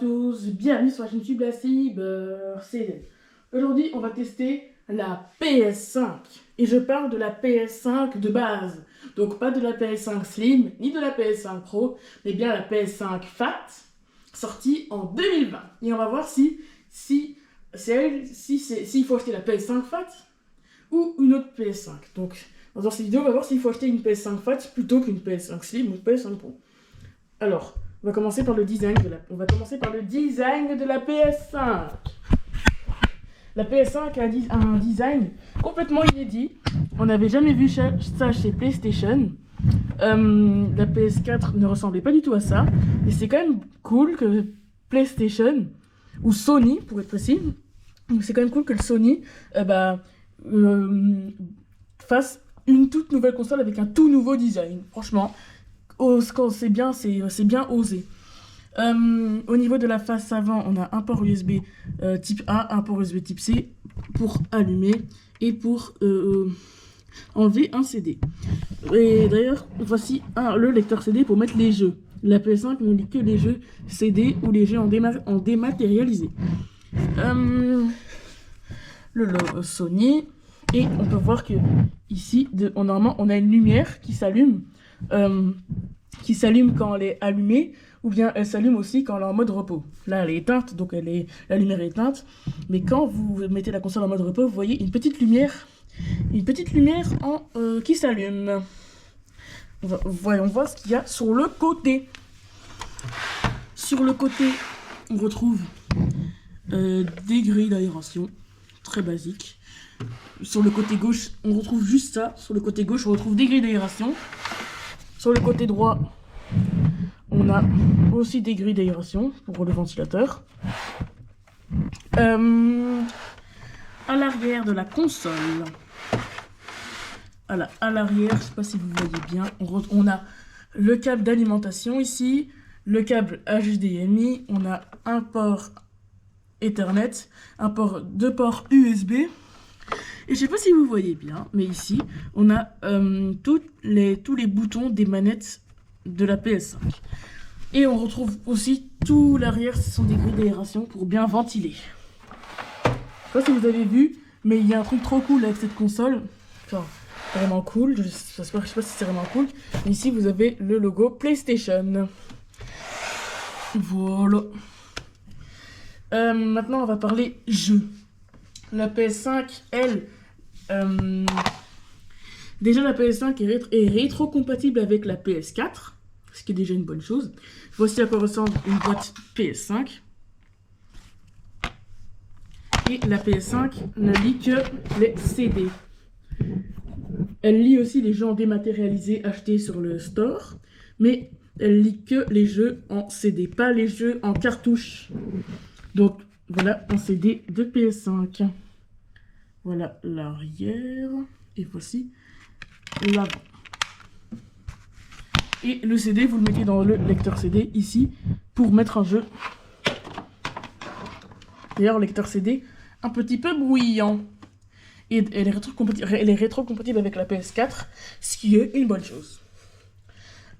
tous, bienvenue sur la chaîne YouTube La c'est Aujourd'hui, on va tester la PS5. Et je parle de la PS5 de base. Donc pas de la PS5 Slim, ni de la PS5 Pro, mais bien la PS5 Fat, sortie en 2020. Et on va voir s'il faut acheter la PS5 Fat ou une autre PS5. Donc dans cette vidéo, on va voir s'il faut acheter une PS5 Fat plutôt qu'une PS5 Slim ou une PS5 Pro. Alors, on va commencer par le design de la PS5. La PS5 a un design complètement inédit. On n'avait jamais vu ça chez PlayStation. La PS4 ne ressemblait pas du tout à ça. Et c'est quand même cool que PlayStation, ou Sony pour être précis, c'est quand même cool que le Sony fasse une toute nouvelle console avec un tout nouveau design. Franchement, c'est bien osé. Au niveau de la face avant, on a un port USB type A, un port USB type C pour allumer et pour enlever un CD. Et d'ailleurs, voici le lecteur CD pour mettre les jeux. La PS5 ne lit que les jeux CD ou les jeux en dématérialisé. Le logo Sony. Et on peut voir que ici, normalement, on a une lumière qui s'allume. Quand elle est allumée, ou bien elle s'allume aussi quand elle est en mode repos. Là, elle est éteinte, donc la lumière est éteinte. Mais quand vous mettez la console en mode repos, vous voyez une petite lumière qui s'allume. Voyons voir ce qu'il y a sur le côté. Sur le côté, on retrouve des grilles d'aération, très basiques. Sur le côté gauche, on retrouve juste ça. Sur le côté gauche, on retrouve des grilles d'aération. Sur le côté droit, on a aussi des grilles d'aération pour le ventilateur. À l'arrière de la console, à l'arrière, je ne sais pas si vous voyez bien, on a le câble d'alimentation ici, le câble HDMI, on a un port Ethernet, deux ports USB. Et je sais pas si vous voyez bien, mais ici, on a tous les boutons des manettes de la PS5. Et on retrouve aussi tout l'arrière, ce sont des grilles d'aération pour bien ventiler. Je sais pas si vous avez vu, mais il y a un truc trop cool avec cette console. Enfin, vraiment cool, je sais pas si c'est vraiment cool. Mais ici, vous avez le logo PlayStation. Voilà. Maintenant, on va parler jeux. La PS5, elle... déjà la PS5 est rétro-compatible avec la PS4, ce qui est déjà une bonne chose. Voici à quoi ressemble une boîte PS5. Et la PS5 ne lit que les CD. Elle lit aussi les jeux en dématérialisé achetés sur le store, mais elle lit que les jeux en CD, pas les jeux en cartouche. Donc voilà un CD de PS5. Voilà l'arrière, et voici l'avant. Et le CD, vous le mettez dans le lecteur CD, ici, pour mettre un jeu. D'ailleurs, lecteur CD, un petit peu bruyant. Et elle est rétro-compatible avec la PS4, ce qui est une bonne chose.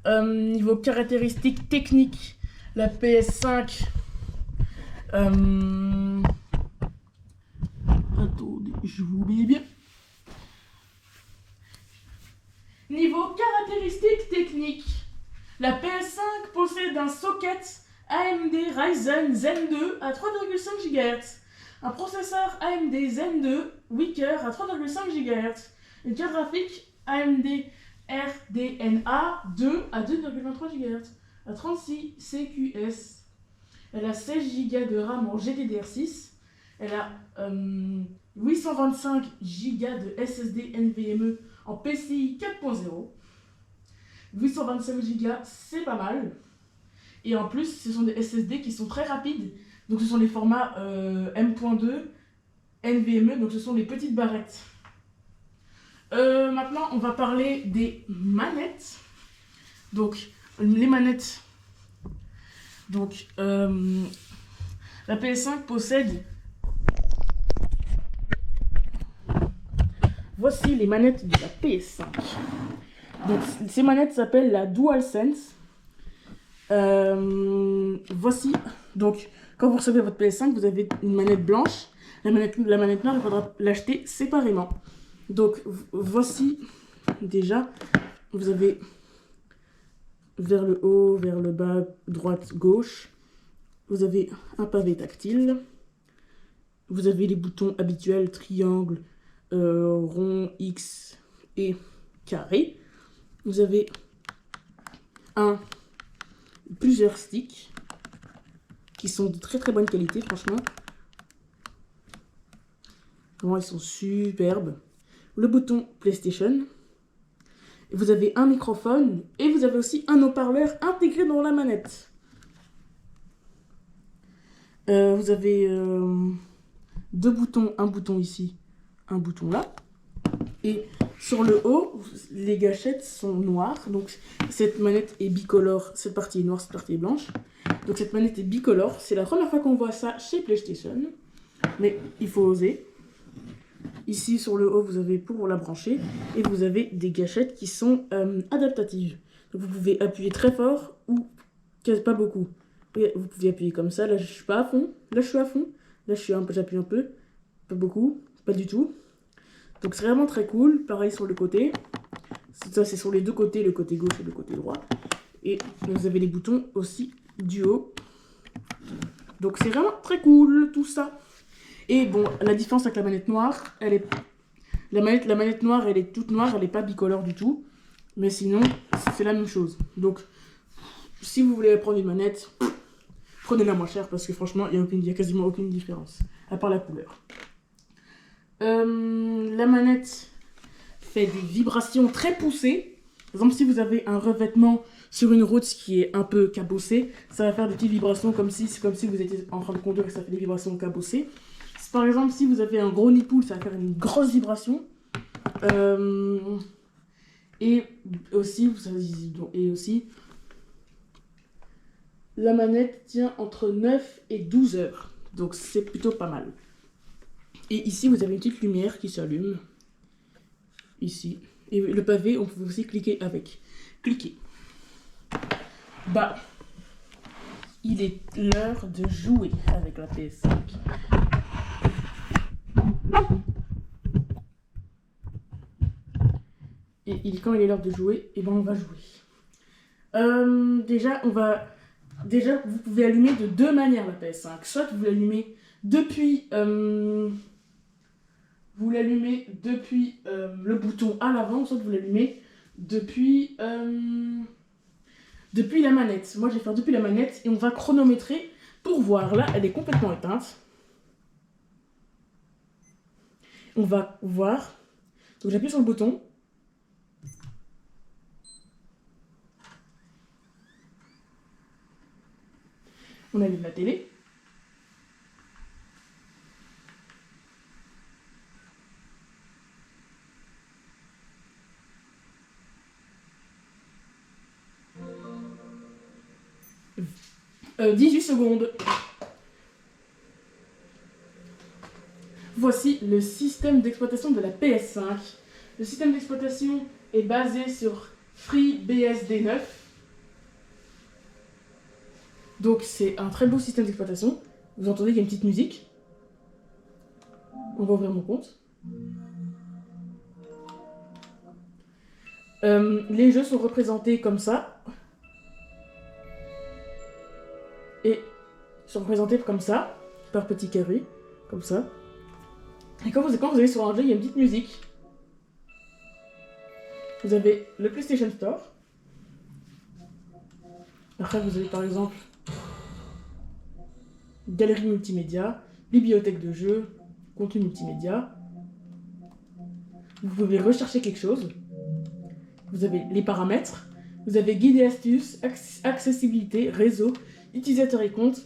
Niveau caractéristiques techniques, la PS5... Attendez, je vous mets bien. Niveau caractéristiques techniques, la PS5 possède un socket AMD Ryzen Zen 2 à 3,5 GHz, un processeur AMD Zen 2 Weaker à 3,5 GHz, une carte graphique AMD RDNA 2 à 2,23 GHz, à 36 CQS. Elle a 16 Go de RAM en GDDR6. Elle a 825 Go de SSD NVMe en PCI 4.0. 825 Go, c'est pas mal. Et en plus, ce sont des SSD qui sont très rapides. Donc ce sont les formats M.2 NVMe, donc ce sont les petites barrettes. Maintenant, on va parler des manettes. Donc, les manettes. Donc, la PS5 possède... Voici les manettes de la PS5. Donc, ces manettes s'appellent la DualSense. Voici Donc, quand vous recevez votre PS5, vous avez une manette blanche. La manette noire, il faudra l'acheter séparément. Donc, voici déjà, vous avez vers le haut, vers le bas, droite, gauche. Vous avez un pavé tactile. Vous avez les boutons habituels, triangle, rond, X et carré. Vous avez plusieurs sticks qui sont de très très bonne qualité, franchement. Vraiment, ils sont superbes. Le bouton PlayStation. Vous avez un microphone et vous avez aussi un haut-parleur intégré dans la manette. Vous avez deux boutons, un bouton ici, un bouton là. Et sur le haut, les gâchettes sont noires. Donc cette manette est bicolore. Cette partie est noire, cette partie est blanche. Donc cette manette est bicolore. C'est la première fois qu'on voit ça chez PlayStation. Mais il faut oser. Ici sur le haut, vous avez pour la brancher. Et vous avez des gâchettes qui sont adaptatives. Donc vous pouvez appuyer très fort ou pas beaucoup. Vous pouvez appuyer comme ça. Là je suis pas à fond. Là je suis à fond. Là j'appuie un peu. Pas beaucoup. Pas du tout. Donc c'est vraiment très cool. Pareil sur le côté. Ça c'est sur les deux côtés, le côté gauche et le côté droit. Et vous avez les boutons aussi du haut. Donc c'est vraiment très cool tout ça. Et bon, la différence avec la manette noire, la manette noire, elle est toute noire, elle n'est pas bicolore du tout. Mais sinon, c'est la même chose. Donc, si vous voulez prendre une manette, prenez la moins chère parce que franchement, il y a quasiment aucune différence, à part la couleur. La manette fait des vibrations très poussées. Par exemple, si vous avez un revêtement sur une route qui est un peu cabossée, ça va faire des petites vibrations comme si vous étiez en train de conduire et ça fait des vibrations cabossées. Par exemple, si vous avez un gros nipple, ça va faire une grosse vibration. Et aussi, la manette tient entre 9 et 12 heures. Donc c'est plutôt pas mal. Et ici, vous avez une petite lumière qui s'allume. Ici. Et le pavé, on peut aussi cliquer avec. Cliquez. Bah, il est l'heure de jouer avec la PS5. Et quand il est l'heure de jouer, et ben on va jouer. Déjà, vous pouvez allumer de deux manières la PS5. Soit vous l'allumez depuis, le bouton à l'avant, soit vous l'allumez depuis la manette. Moi, je vais faire depuis la manette et on va chronométrer pour voir. Là, elle est complètement éteinte. On va voir. Donc, j'appuie sur le bouton. On allume la télé. « 18 secondes. Voici le système d'exploitation de la PS5. Le système d'exploitation est basé sur FreeBSD 9. Donc c'est un très beau système d'exploitation. Vous entendez qu'il y a une petite musique. On va ouvrir mon compte. Les jeux sont représentés comme ça. Et sont représentés comme ça, par petits carrés, comme ça. Et quand vous allez sur un jeu, il y a une petite musique. Vous avez le PlayStation Store. Après, vous avez par exemple galerie multimédia, bibliothèque de jeux, contenu multimédia. Vous pouvez rechercher quelque chose. Vous avez les paramètres. Vous avez guide et astuces, accessibilité, réseau, utilisateur et compte,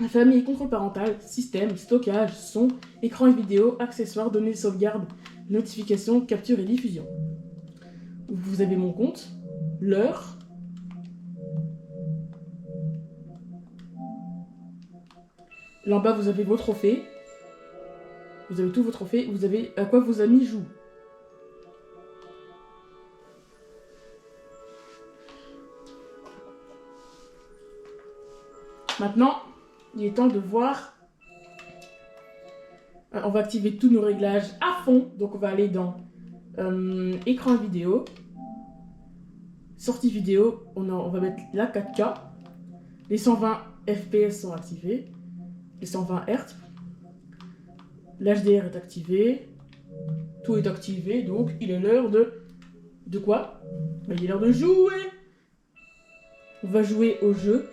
famille et contrôle parental, système, stockage, son, écran et vidéo, accessoires, données de sauvegarde, notifications, capture et diffusion. Vous avez mon compte, l'heure. Là en bas, vous avez vos trophées. Vous avez tous vos trophées. Vous avez à quoi vos amis jouent. Maintenant, il est temps de voir. On va activer tous nos réglages à fond. Donc on va aller dans écran vidéo. Sortie vidéo, on va mettre la 4K. Les 120 FPS sont activés. Les 120 Hz. L'HDR est activé. Tout est activé, donc il est l'heure de... De quoi? Il est l'heure de jouer. On va jouer au jeu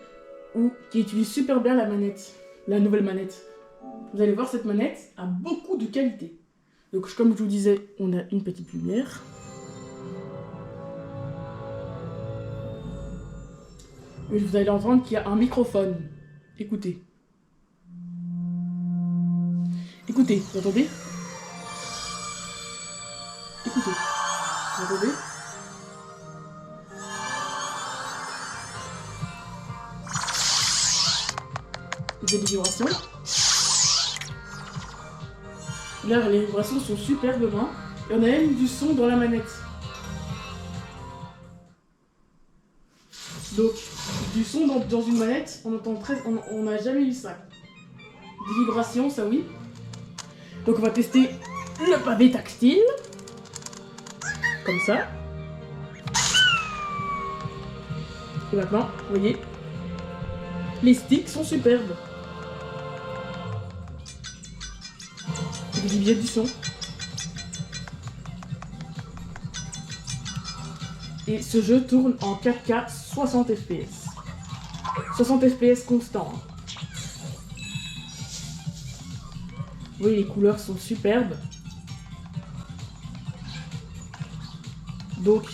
qui utilise super bien la manette. La nouvelle manette. Vous allez voir, cette manette a beaucoup de qualité. Donc comme je vous disais, on a une petite lumière. Et vous allez entendre qu'il y a un microphone. Écoutez. Écoutez, vous entendez? Écoutez. Vous entendez? Des vibrations. Là, les vibrations sont superbes. Et on a même du son dans la manette. Donc, du son dans une manette, on entend très... On n'a jamais eu ça. Des vibrations, ça oui. Donc on va tester le pavé tactile. Comme ça. Et maintenant, vous voyez, les sticks sont superbes. Il y a du son. Et ce jeu tourne en 4K 60 FPS. 60 FPS constant. Vous voyez, les couleurs sont superbes. Donc,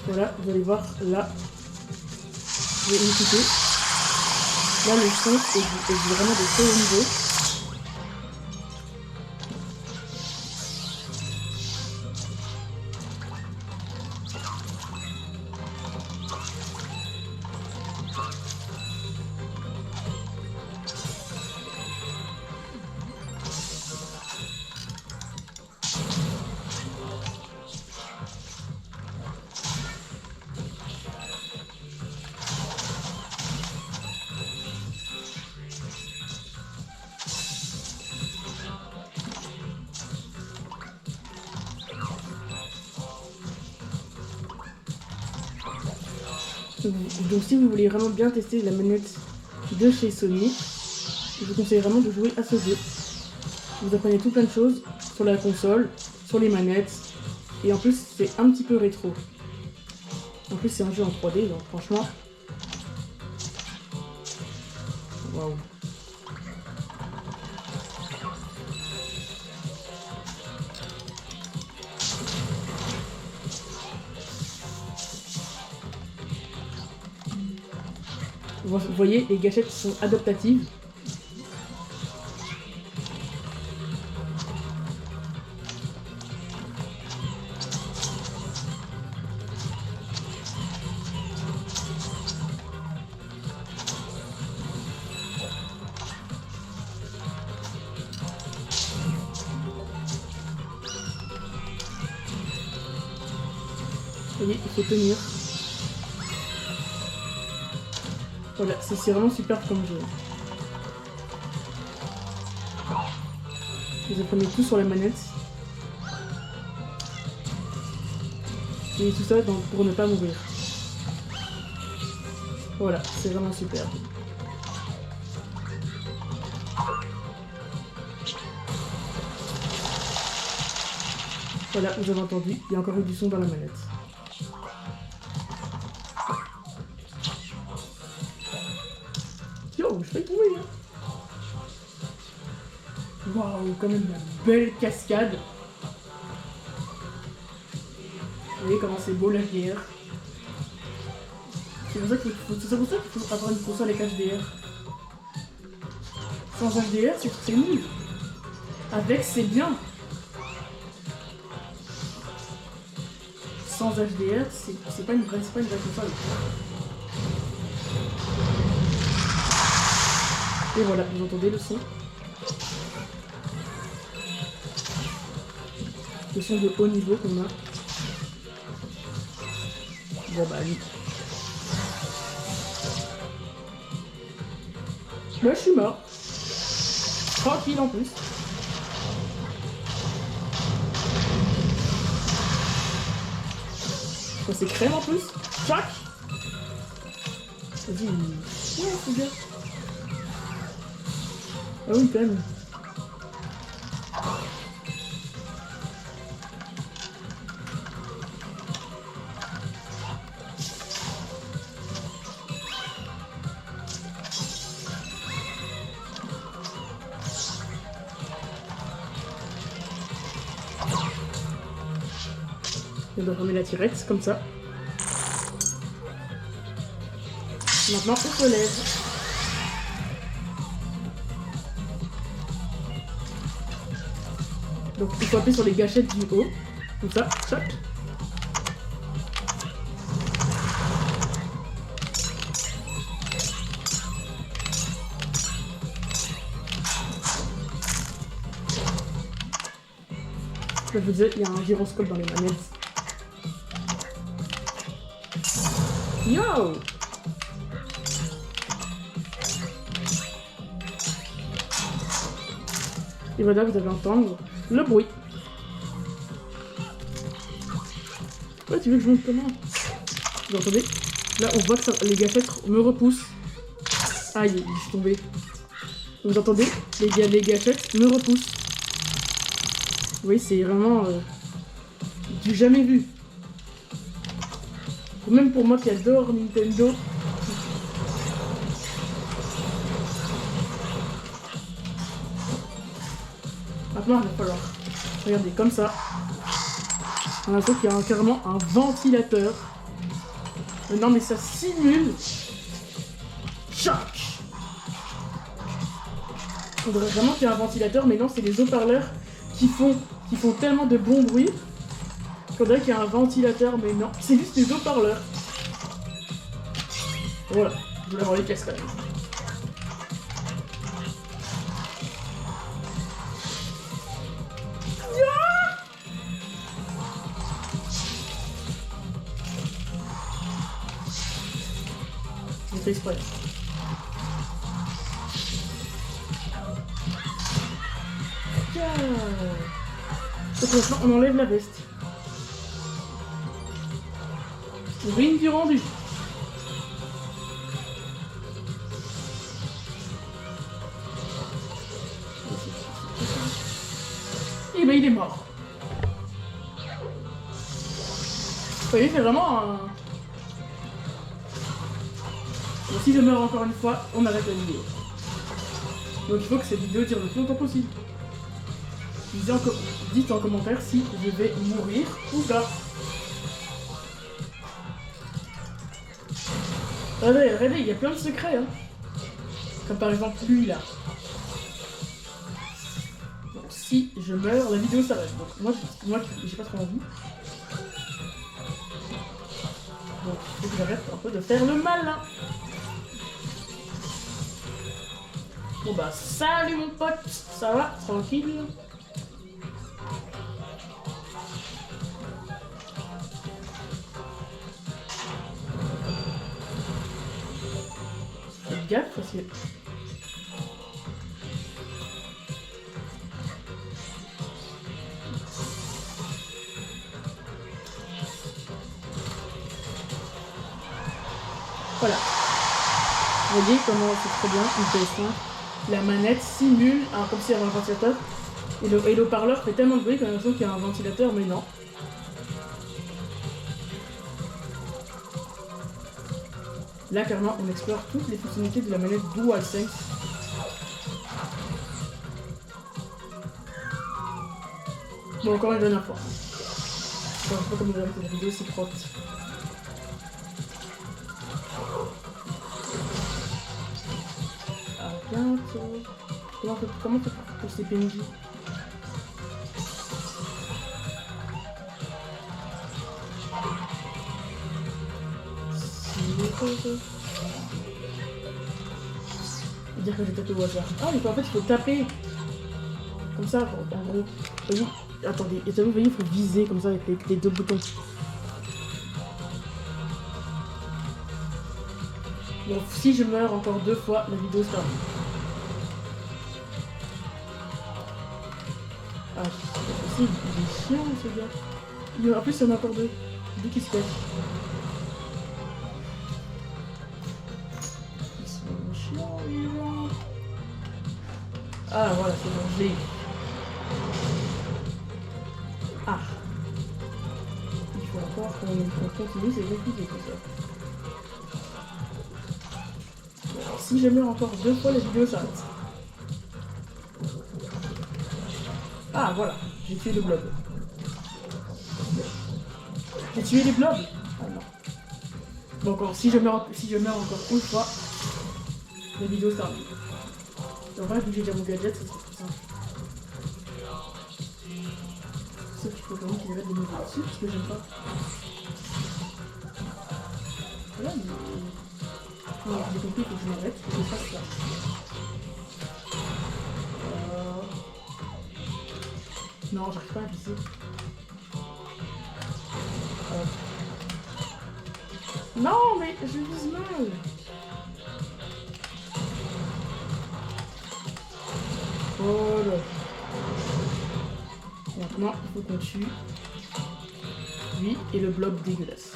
voilà, vous allez voir là. Je vais écouter. Là, le son est vraiment de très haut niveau. Donc si vous voulez vraiment bien tester la manette de chez Sony, je vous conseille vraiment de jouer à ce jeu. Vous apprenez tout plein de choses sur la console, sur les manettes, et en plus c'est un petit peu rétro. En plus c'est un jeu en 3D, donc franchement... Waouh. Vous voyez, les gâchettes sont adaptatives. Vous voyez, il faut tenir. Voilà, c'est vraiment super comme jeu. Vous apprenez tout sur la manette. Et tout ça pour ne pas mourir. Voilà, c'est vraiment super. Voilà, vous avez entendu, il y a encore eu du son dans la manette. Yo, je vais tomber, hein. Waouh, quand même une belle cascade. Vous voyez comment c'est beau l'HDR. C'est pour ça qu'il faut avoir une console avec HDR. Sans HDR, c'est nul. Avec, c'est bien. Sans HDR, c'est pas une vraie console. Et voilà, vous entendez le son. Le son de haut niveau qu'on a. Bon bah lui. Bah je suis mort. Tranquille en plus. Quoi, c'est crème en plus. Chac. Vas-y. Ouais, c'est bien. Ah oui, quand même. On doit remettre la tirette comme ça. Maintenant, on se lève. Donc, il faut appuyer sur les gâchettes du haut. Comme ça, chac. Je vous disais, il y a un gyroscope dans les manettes. Yo! Et voilà, vous allez entendre le bruit. Ouais, tu veux que je montre comment? Vous entendez? Là, on voit que ça, les gâchettes me repoussent. Aïe, je suis tombé. Vous entendez? Les gâchettes me repoussent. Oui, c'est vraiment du jamais vu. Même pour moi qui adore Nintendo. Maintenant, il va falloir regarder comme ça. On a l'impression qu'il y a carrément un ventilateur. Non, mais ça simule. Choc. On dirait vraiment qu'il y a un ventilateur, mais non, c'est les haut-parleurs qui font tellement de bons bruits. Faudrait qu'il y ait un ventilateur, mais non, c'est juste des haut-parleurs. Voilà, je voulais avoir les pièces quand même. J'ai fait exprès. Donc maintenant, on enlève la veste. Ring du rendu. Et ben il est mort. Vous voyez, c'est vraiment un... Donc, si je meurs encore une fois, on arrête la vidéo. Donc il faut que cette vidéo dure le plus longtemps possible. Dites en commentaire si je vais mourir ou pas. Regardez, il y a plein de secrets. Hein. Comme par exemple lui là. Donc si je meurs, la vidéo s'arrête. Donc moi j'ai pas trop envie. Donc il faut que j'arrête un peu de faire le malin. Bon bah salut mon pote, ça va, tranquille. Faites gaffe parce que... Voilà. Vous voyez comment c'est très bien une PS5. La manette simule comme s'il y avait un ventilateur. Et le haut-parleur fait tellement de bruit qu'on a l'impression qu'il y a un ventilateur, mais non. Là, carrément, on explore toutes les fonctionnalités de la manette DualSense. Bon, encore une dernière fois. Je sais pas comment vous avez fait la vidéo, c'est propre. Ah, bientôt. Comment on fait pour ces PNJ? Dire que j'ai tapé au hasard. Ah, mais en fait, il faut taper. Comme ça, en gros. Oui. Attendez, et vous voyez, il faut viser comme ça avec les deux boutons. Donc si je meurs encore 2 fois, la vidéo se termine. Ah, c'est pas possible, il est chiant ce gars. En plus, il y en a encore 2. D'où qu'il se cache. Ils sont chiants, les gens. Ah, voilà, c'est bon, je l'ai eu. Ah. Il faut encore qu'on continue, c'est compliqué tout ça. Alors, si je meurs encore 2 fois, la vidéo s'arrête. Ah, voilà, j'ai tué le blob. J'ai tué les blobs. Ah non. Bon, encore, si je meurs encore une fois, la vidéo se termine. En vrai, vu que j'ai déjà mon gadget, ça sera plus simple. Sauf qu'il faut quand même qu'il arrête de me jouer dessus, parce que j'aime pas. Voilà, mais... Non, j'ai compris, il faut que je m'arrête, que je fasse ça. Non, j'arrive pas à viser. Non, mais je vise mal. Voilà. Maintenant, il faut qu'on tue lui et le blob dégueulasse.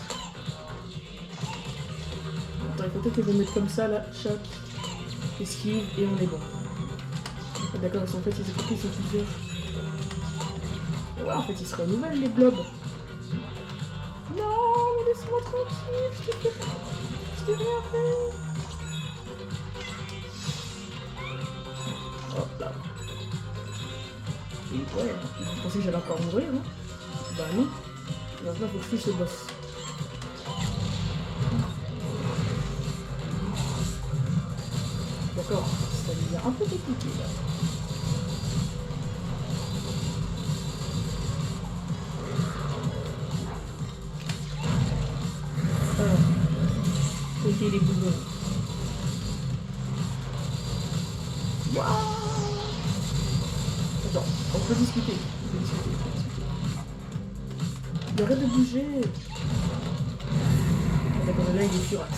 Attends, il faut peut-être que je le mette comme ça là, choc, esquive et on est bon. Ah, d'accord, en fait, ils sont plusieurs. Ouais, en fait, ils se renouvellent les blobs. Non, mais laisse-moi tranquille, je t'ai rien fait. Hop là. Et ouais, je pensais que j'allais encore mourir, non? Bah non. Alors là, faut que je tue ce boss. D'accord, ça devient un peu compliqué là. Ok, les boulons. Waouh! Attends, on peut discuter. Il arrête de bouger. D'accord, là il est furax.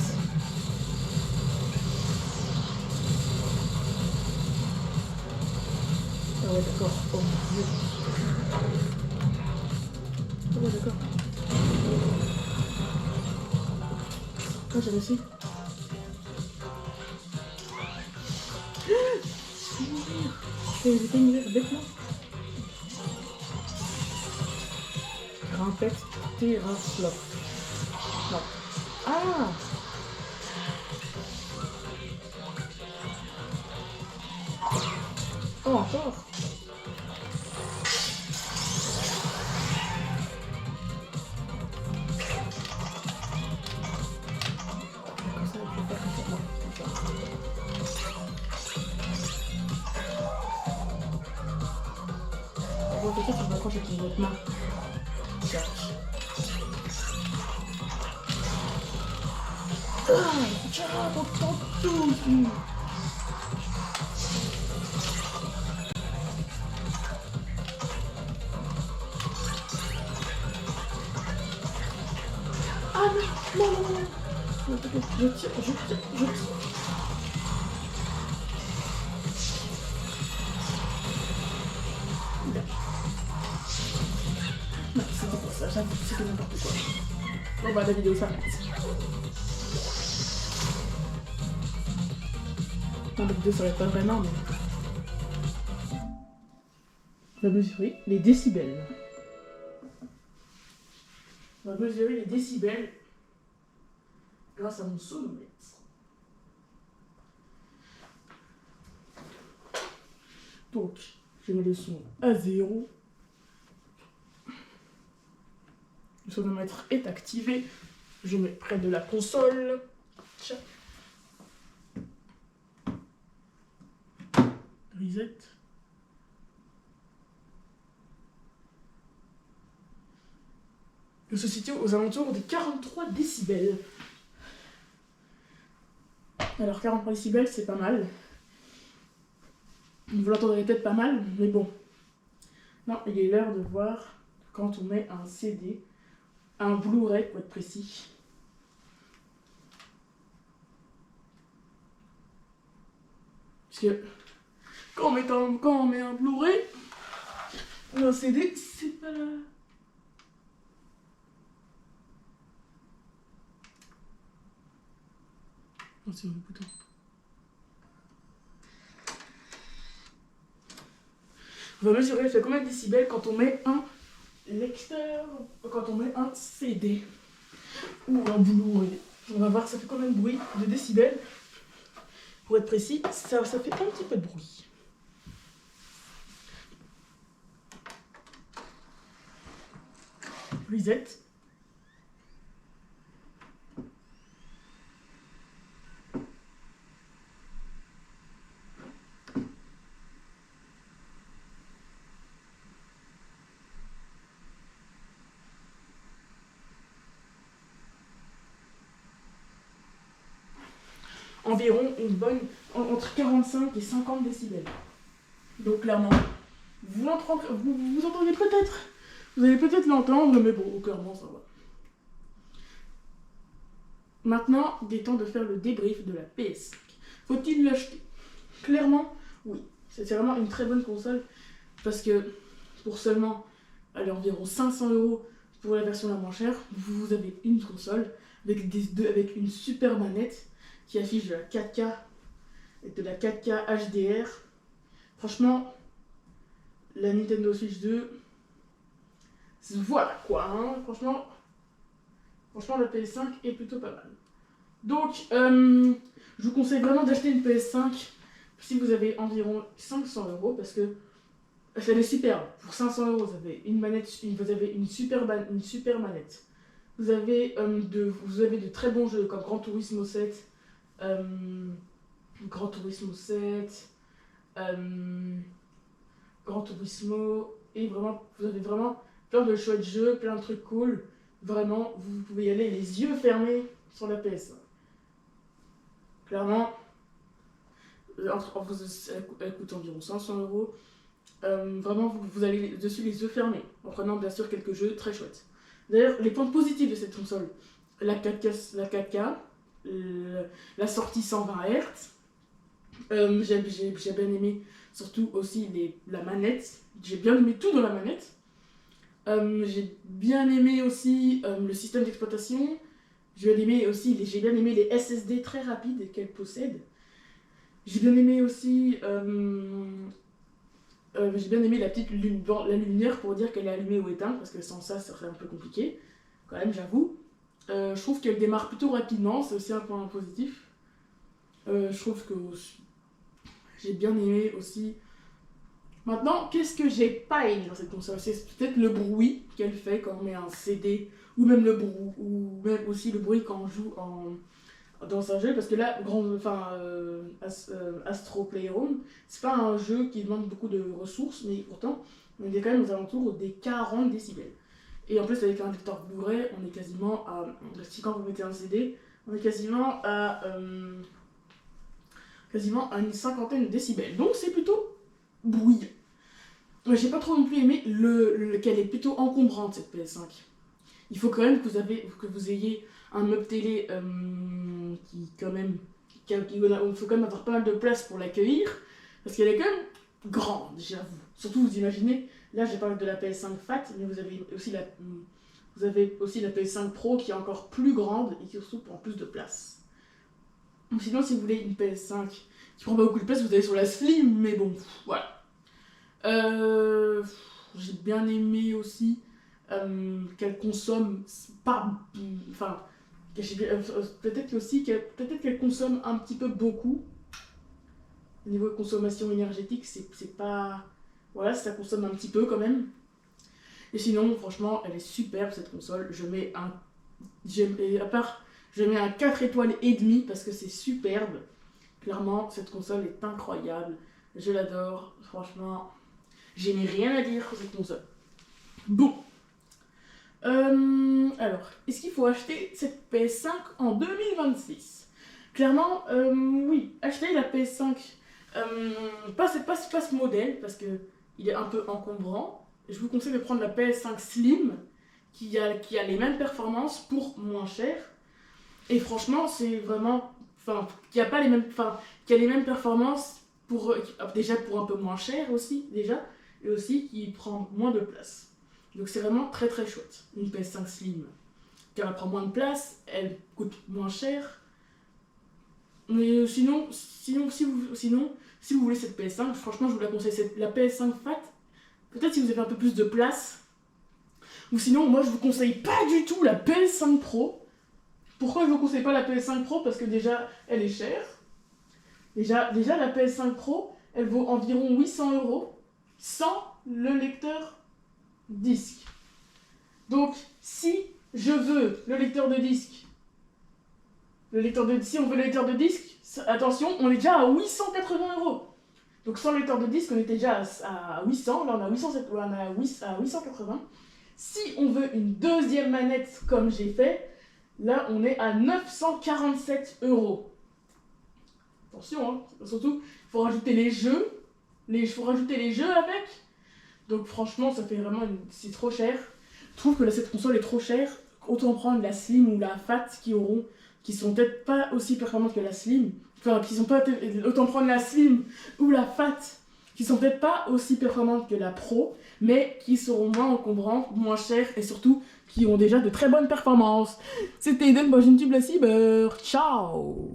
Ah ouais, d'accord. Oh mon dieu. Ah ouais, d'accord. Ah, j'ai réussi. J'ai évité de mourir bêtement. Grimpette, terraflop. Non. Ah! Oh, encore! Bon, peut-être que je m'accroche avec une autre main. Cherche. Ah! Tiens, t'entends tout! Ah non! Non, non, non! Je tire. Non, c'était pour ça, j'avoue que c'était n'importe quoi. Bon bah la vidéo s'arrête. Non, la vidéo s'arrête pas vraiment, mais... On va mesurer les décibels. On va mesurer les décibels grâce à mon sonomètre. Donc, je mets le son à 0. Le sonomètre est activé. Je mets près de la console. Tcha. Reset. Il se situe aux alentours des 43 décibels. Alors 43 décibels, c'est pas mal. Vous l'entendrez peut-être pas mal, mais bon. Non, il est l'heure de voir quand on met un CD, un Blu-ray pour être précis. Parce que quand on met un Blu-ray ou un CD, c'est pas là. Oh, c'est le bouton. On va mesurer ça fait combien de décibels quand on met un lecteur, quand on met un CD ou un Blu-ray. On va voir ça fait combien de bruit, de décibels. Pour être précis, ça fait un petit peu de bruit. Reset. Environ une bonne entre 45 et 50 décibels. Donc clairement, vous entendez peut-être, vous allez peut-être l'entendre, mais bon, clairement ça va. Maintenant, il est temps de faire le débrief de la PS5. Faut-il l'acheter? Clairement, oui. C'est vraiment une très bonne console parce que pour seulement environ 500 € pour la version la moins chère, vous avez une console avec une super manette qui affiche de la 4K et de la 4K HDR. Franchement, la Nintendo Switch 2, voilà quoi, hein. Franchement, la PS5 est plutôt pas mal. Donc, je vous conseille vraiment d'acheter une PS5 si vous avez environ 500 € parce que elle est superbe. Pour 500 €, vous avez une manette, vous avez une super manette. Vous avez de très bons jeux comme Gran Turismo 7, Gran Turismo, et vraiment, vous avez vraiment plein de chouettes jeux, plein de trucs cool. Vraiment, vous pouvez y aller les yeux fermés sur la PS1. Clairement, elle coûte environ 500 €. Vraiment, vous allez dessus les yeux fermés, en prenant bien sûr quelques jeux très chouettes. D'ailleurs, les points positifs de cette console, la 4K, la sortie 120 Hz. J'ai bien aimé surtout aussi la manette. J'ai bien aimé tout dans la manette. J'ai bien aimé aussi le système d'exploitation. J'ai bien aimé les SSD très rapides qu'elle possède. J'ai bien aimé aussi la lumière pour dire qu'elle est allumée ou éteinte, parce que sans ça, ça serait un peu compliqué, quand même, j'avoue. Je trouve qu'elle démarre plutôt rapidement, c'est aussi un point positif. Je trouve que j'ai bien aimé aussi. Maintenant, qu'est-ce que j'ai pas aimé dans cette console? C'est peut-être le bruit qu'elle fait quand on met un CD, ou même aussi le bruit quand on joue dans un jeu, parce que là, Astro Playroom, c'est pas un jeu qui demande beaucoup de ressources, mais pourtant, on est quand même aux alentours des 40 décibels. Et en plus, avec un lecteur Blu-ray, on est quasiment à. Si quand vous mettez un CD, on est quasiment à une cinquantaine de décibels. Donc c'est plutôt bruyant. J'ai pas trop non plus aimé qu'elle est plutôt encombrante, cette PS5. Il faut quand même que vous ayez un meuble télé il faut quand même avoir pas mal de place pour l'accueillir, parce qu'elle est quand même grande, j'avoue. Surtout, vous imaginez, là j'ai parlé de la PS5 Fat, mais vous avez aussi la PS5 Pro qui est encore plus grande et qui surtout prend plus de place. Sinon, si vous voulez une PS5 qui prend pas beaucoup de place, vous allez sur la Slim, mais bon, voilà. J'ai bien aimé aussi qu'elle consomme pas. Enfin, peut-être qu'elle consomme un petit peu beaucoup. Au niveau de consommation énergétique, c'est pas. Voilà, ça consomme un petit peu quand même. Et sinon, franchement, elle est superbe cette console. Je mets un 4 étoiles et demi parce que c'est superbe. Clairement, cette console est incroyable. Je l'adore. Franchement, je n'ai rien à dire sur cette console. Bon. Alors, est-ce qu'il faut acheter cette PS5 en 2026? Clairement, oui. Achetez la PS5. Pas ce modèle parce que il est un peu encombrant. je vous conseille de prendre la PS5 Slim qui a les mêmes performances pour moins cher. Et franchement, c'est vraiment... Enfin, qui a pas les mêmes... Enfin, qui a les mêmes performances pour... déjà pour un peu moins cher aussi, déjà. Et aussi qui prend moins de place. Donc c'est vraiment très très chouette, une PS5 Slim. Car elle prend moins de place, elle coûte moins cher. Mais sinon, si vous voulez cette PS5, franchement, je vous la conseille. La PS5 Fat, peut-être si vous avez un peu plus de place. Ou sinon, moi, je vous conseille pas du tout la PS5 Pro. Pourquoi je vous conseille pas la PS5 Pro? Parce que déjà, elle est chère. Déjà la PS5 Pro, elle vaut environ 800 € sans le lecteur disque. Donc, si je veux le lecteur de disque, si on veut le lecteur de disque, attention, on est déjà à 880 €. Donc sans lecteur de disque, on était déjà à 800, là on est à 880. Si on veut une deuxième manette comme j'ai fait, là on est à 947 €. Attention, hein, surtout, il faut rajouter les jeux, avec. Donc franchement, ça fait vraiment, c'est trop cher. Je trouve que là, cette console est trop chère. Autant prendre la Slim ou la Fat qui sont peut-être pas aussi performantes que la Slim. Enfin, autant prendre la Slim ou la Fat qui sont peut-être pas aussi performantes que la Pro, mais qui seront moins encombrantes, moins chères et surtout qui ont déjà de très bonnes performances. C'était Eden, moi j'ai une tube la cyber. Ciao.